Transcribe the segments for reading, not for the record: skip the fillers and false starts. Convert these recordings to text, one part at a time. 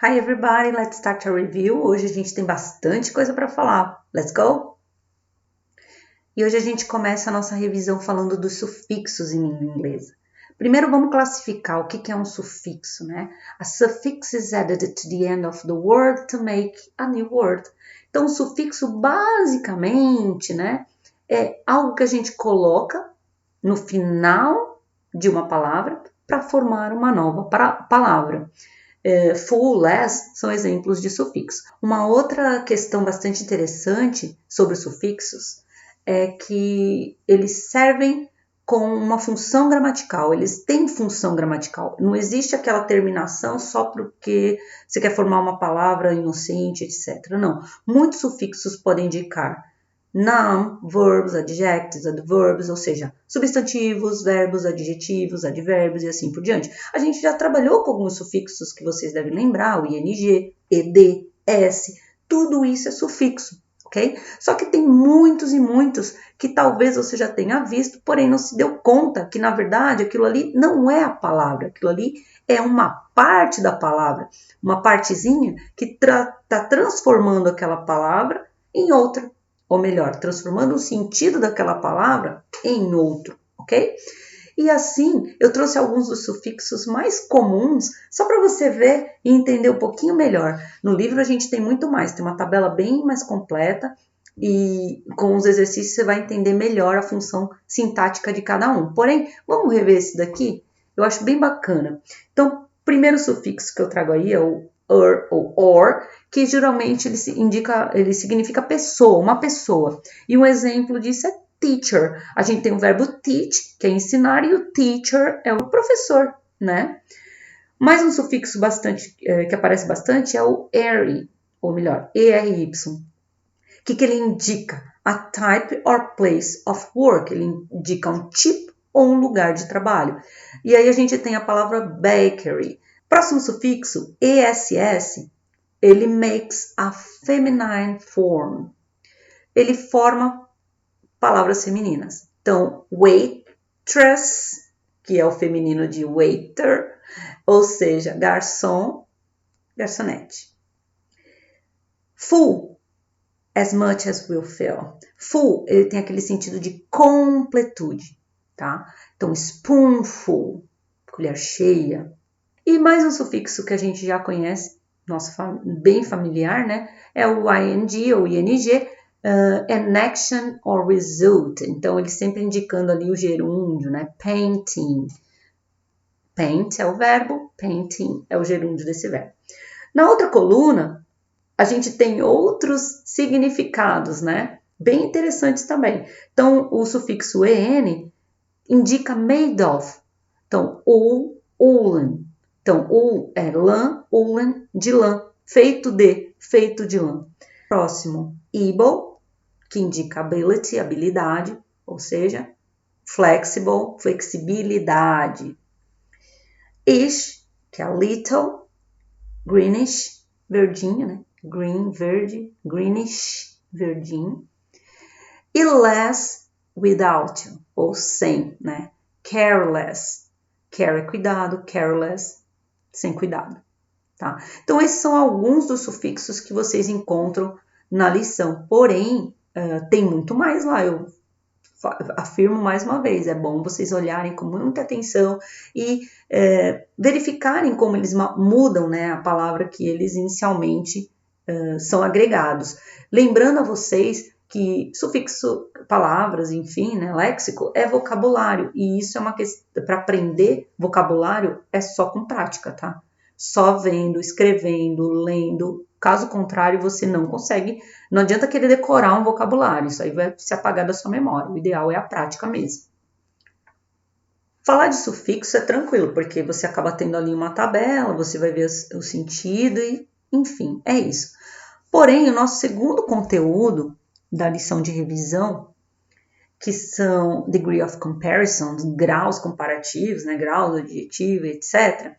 Hi everybody, let's start a review. Hoje a gente tem bastante coisa para falar. Let's go? E hoje a gente começa a nossa revisão falando dos sufixos em língua inglesa. Primeiro vamos classificar o que é um sufixo, né? A suffix is added to the end of the word to make a new word. Então o sufixo basicamente, né, é algo que a gente coloca no final de uma palavra para formar uma nova palavra. Full, less são exemplos de sufixo. Uma outra questão bastante interessante sobre os sufixos é que eles servem com uma função gramatical, eles têm função gramatical. Não existe aquela terminação só porque você quer formar uma palavra inocente, etc. Não. Muitos sufixos podem indicar noun, verbs, adjectives, adverbs, ou seja, substantivos, verbos, adjetivos, advérbios e assim por diante. A gente já trabalhou com alguns sufixos que vocês devem lembrar, o ing, ed, s, tudo isso é sufixo, ok? Só que tem muitos e muitos que talvez você já tenha visto, porém não se deu conta que, na verdade, aquilo ali não é a palavra, aquilo ali é uma parte da palavra, uma partezinha que está transformando aquela palavra em outra. Ou melhor, transformando o sentido daquela palavra em outro, ok? E assim, eu trouxe alguns dos sufixos mais comuns, só para você ver e entender um pouquinho melhor. No livro a gente tem muito mais, tem uma tabela bem mais completa e com os exercícios você vai entender melhor a função sintática de cada um. Porém, vamos rever esse daqui? Eu acho bem bacana. Então, o primeiro sufixo que eu trago aí é o ou or, que geralmente ele significa pessoa, uma pessoa. E um exemplo disso é teacher. A gente tem o verbo teach, que é ensinar, e o teacher é o professor, né? Mais um sufixo que aparece bastante é o ERY, ou melhor, ERY. O que ele indica? A type or place of work. Ele indica um tipo ou um lugar de trabalho. E aí a gente tem a palavra bakery. Próximo sufixo, ESS, ele makes a feminine form. Ele forma palavras femininas. Então, waitress, que é o feminino de waiter, ou seja, garçom, garçonete. Full, as much as we'll fill. Full, ele tem aquele sentido de completude, tá? Então, spoonful, colher cheia. E mais um sufixo que a gente já conhece, nosso bem familiar, né? É o ing ou ing, an action or result. Então, ele sempre indicando ali o gerúndio, né? Painting. Paint é o verbo, painting é o gerúndio desse verbo. Na outra coluna, a gente tem outros significados, né? Bem interessantes também. Então, o sufixo en indica made of. Então, woolen. Então, wool é lã, woolen de lã, feito de lã. Próximo, able, que indica ability, habilidade, ou seja, flexible, flexibilidade. Ish, que é little, greenish, verdinho, né? Green, verde, greenish, verdinho. E less, without, ou sem, né? Careless, care é cuidado, careless, sem cuidado, tá? Então, esses são alguns dos sufixos que vocês encontram na lição. Porém, tem muito mais lá, eu afirmo mais uma vez, é bom vocês olharem com muita atenção e verificarem como eles mudam, né, a palavra que eles inicialmente são agregados. Lembrando a vocês que sufixo, palavras, enfim, né, léxico, é vocabulário. E isso é uma questão, para aprender vocabulário, é só com prática, tá? Só vendo, escrevendo, lendo. Caso contrário, você não consegue. Não adianta querer decorar um vocabulário. Isso aí vai se apagar da sua memória. O ideal é a prática mesmo. Falar de sufixo é tranquilo, porque você acaba tendo ali uma tabela, você vai ver o sentido e, enfim, é isso. Porém, o nosso segundo conteúdo da lição de revisão, que são degree of comparison, graus comparativos, né, graus, adjetivo, etc.,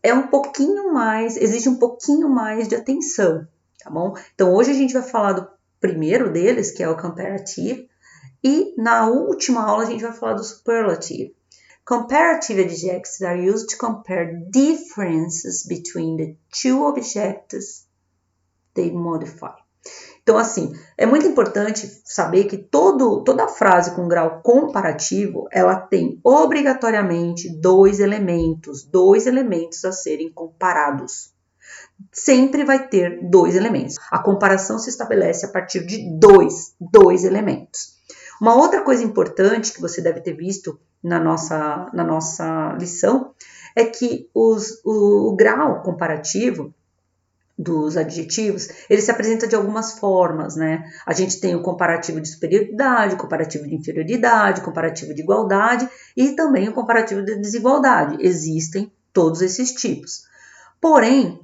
é um pouquinho mais, exige um pouquinho mais de atenção, tá bom? Então, hoje a gente vai falar do primeiro deles, que é o comparative, e na última aula a gente vai falar do superlative. Comparative adjectives are used to compare differences between the two objects they modify. Então, assim, é muito importante saber que toda frase com grau comparativo, ela tem obrigatoriamente dois elementos a serem comparados. Sempre vai ter dois elementos. A comparação se estabelece a partir de dois elementos. Uma outra coisa importante que você deve ter visto na nossa lição é que o grau comparativo dos adjetivos, ele se apresenta de algumas formas, né? A gente tem o comparativo de superioridade, o comparativo de inferioridade, o comparativo de igualdade e também o comparativo de desigualdade. Existem todos esses tipos. Porém,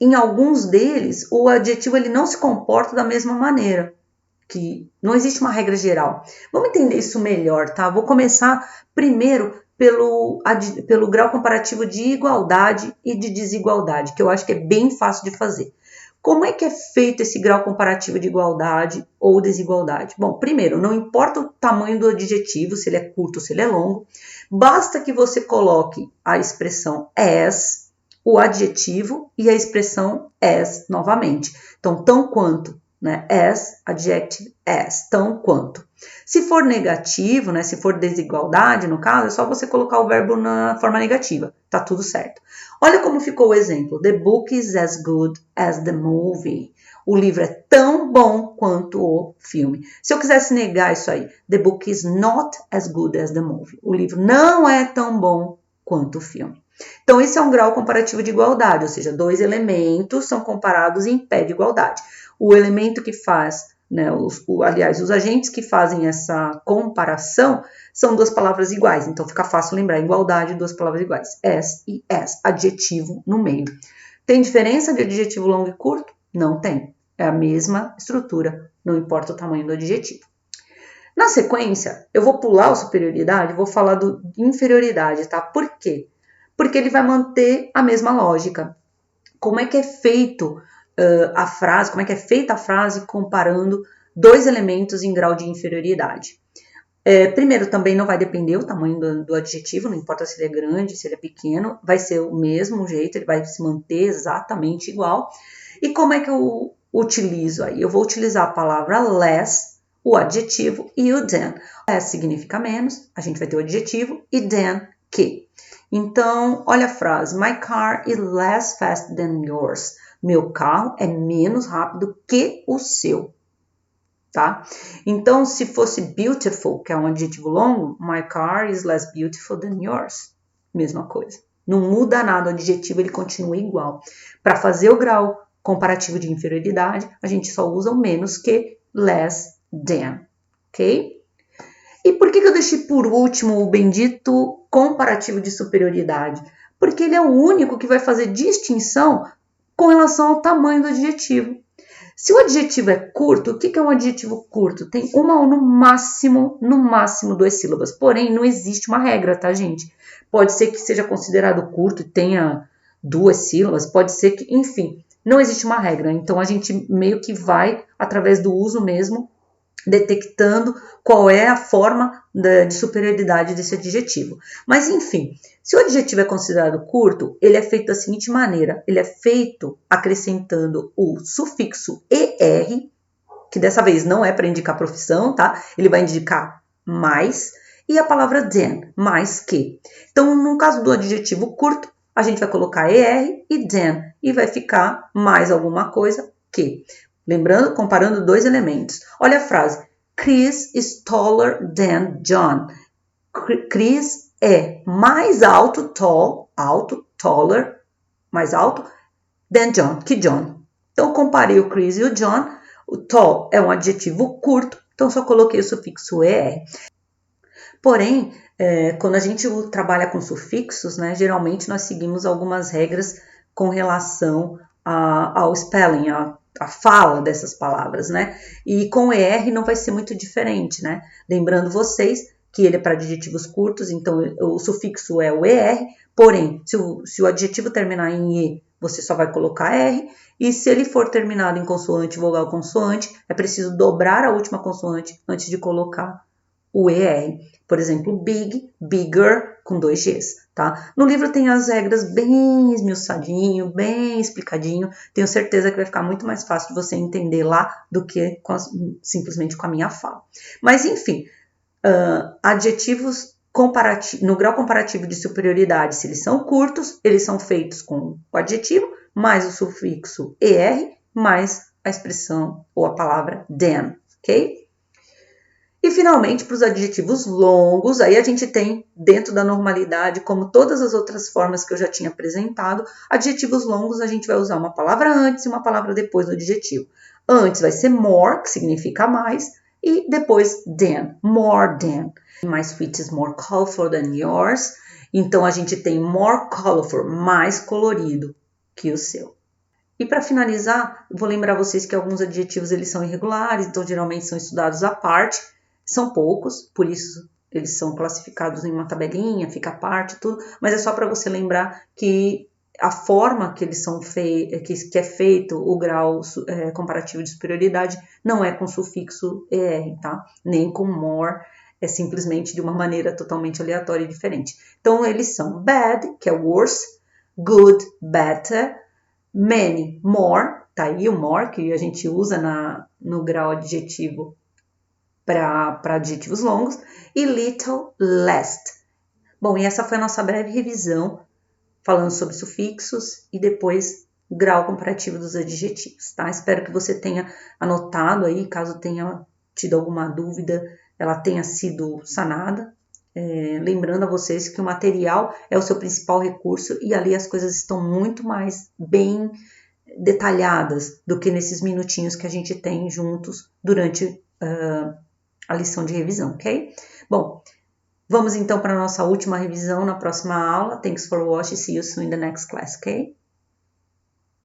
em alguns deles, o adjetivo ele não se comporta da mesma maneira, que não existe uma regra geral. Vamos entender isso melhor, tá? Vou começar primeiro pelo grau comparativo de igualdade e de desigualdade, que eu acho que é bem fácil de fazer. Como é que é feito esse grau comparativo de igualdade ou desigualdade? Bom, primeiro, não importa o tamanho do adjetivo, se ele é curto ou se ele é longo, basta que você coloque a expressão as, o adjetivo e a expressão as novamente. Então, tão quanto, né? As, adjective, as, tão quanto. Se for negativo, né? Se for desigualdade, no caso, é só você colocar o verbo na forma negativa. Tá tudo certo. Olha como ficou o exemplo. The book is as good as the movie. O livro é tão bom quanto o filme. Se eu quisesse negar isso aí, the book is not as good as the movie. O livro não é tão bom quanto o filme. Então, esse é um grau comparativo de igualdade, ou seja, dois elementos são comparados em pé de igualdade. O elemento que faz, né, os agentes que fazem essa comparação são duas palavras iguais, então fica fácil lembrar, igualdade, duas palavras iguais, as e as, adjetivo no meio. Tem diferença de adjetivo longo e curto? Não tem, é a mesma estrutura, não importa o tamanho do adjetivo. Na sequência, eu vou pular o superioridade, vou falar do inferioridade, tá? Por quê? Porque ele vai manter a mesma lógica. Como é que é feito a frase, como é que é feita a frase comparando dois elementos em grau de inferioridade? Primeiro, também não vai depender o tamanho do adjetivo, não importa se ele é grande, se ele é pequeno, vai ser o mesmo jeito, ele vai se manter exatamente igual. E como é que eu utilizo aí? Eu vou utilizar a palavra less, o adjetivo e o than. Less significa menos, a gente vai ter o adjetivo, e than, que. Então, olha a frase, my car is less fast than yours. Meu carro é menos rápido que o seu, tá? Então, se fosse beautiful, que é um adjetivo longo, my car is less beautiful than yours. Mesma coisa. Não muda nada, o adjetivo ele continua igual. Para fazer o grau comparativo de inferioridade, a gente só usa o menos que, less than, ok? E por que eu deixei por último o bendito comparativo de superioridade? Porque ele é o único que vai fazer distinção com relação ao tamanho do adjetivo. Se o adjetivo é curto, o que é um adjetivo curto? Tem uma ou no máximo duas sílabas. Porém, não existe uma regra, tá, gente? Pode ser que seja considerado curto e tenha duas sílabas, pode ser que, enfim, não existe uma regra. Então, a gente meio que vai, através do uso mesmo, detectando qual é a forma de superioridade desse adjetivo. Mas, enfim, se o adjetivo é considerado curto, ele é feito da seguinte maneira, ele é feito acrescentando o sufixo ER, que dessa vez não é para indicar profissão, tá? Ele vai indicar mais, e a palavra than, mais que. Então, no caso do adjetivo curto, a gente vai colocar ER e than, e vai ficar mais alguma coisa que. Lembrando, comparando dois elementos. Olha a frase. Chris is taller than John. Chris é mais alto, taller, mais alto, than John, que John. Então, comparei o Chris e o John. O tall é um adjetivo curto, então só coloquei o sufixo ER. Porém, quando a gente trabalha com sufixos, né, geralmente nós seguimos algumas regras com relação ao spelling, a fala dessas palavras, né? E com o ER não vai ser muito diferente, né? Lembrando vocês que ele é para adjetivos curtos, então o sufixo é o ER, porém, se o adjetivo terminar em E, você só vai colocar R, e se ele for terminado em consoante, vogal, consoante, é preciso dobrar a última consoante antes de colocar o ER. Por exemplo, big, bigger, com 2 Gs, tá? No livro tem as regras bem esmiuçadinho, bem explicadinho. Tenho certeza que vai ficar muito mais fácil de você entender lá do que simplesmente com a minha fala. Mas, enfim, adjetivos no grau comparativo de superioridade, se eles são curtos, eles são feitos com o adjetivo, mais o sufixo ER, mais a expressão ou a palavra than, ok? E, finalmente, para os adjetivos longos, aí a gente tem, dentro da normalidade, como todas as outras formas que eu já tinha apresentado, adjetivos longos a gente vai usar uma palavra antes e uma palavra depois do adjetivo. Antes vai ser more, que significa mais, e depois than, more than. My sweet is more colorful than yours. Então, a gente tem more colorful, mais colorido que o seu. E para finalizar, eu vou lembrar vocês que alguns adjetivos eles são irregulares, então geralmente são estudados à parte. São poucos, por isso eles são classificados em uma tabelinha, fica à parte, tudo. Mas é só para você lembrar que a forma que eles são que é feito o grau comparativo de superioridade não é com sufixo ER, tá? Nem com more, é simplesmente de uma maneira totalmente aleatória e diferente. Então eles são bad, que é worse, good, better, many, more, tá aí o more que a gente usa no grau adjetivo para adjetivos longos, e little, less. Bom, e essa foi a nossa breve revisão, falando sobre sufixos e depois grau comparativo dos adjetivos, tá? Espero que você tenha anotado aí, caso tenha tido alguma dúvida, ela tenha sido sanada. Lembrando a vocês que o material é o seu principal recurso e ali as coisas estão muito mais bem detalhadas do que nesses minutinhos que a gente tem juntos durante a lição de revisão, ok? Bom, vamos então para a nossa última revisão na próxima aula. Thanks for watching. See you soon in the next class, ok?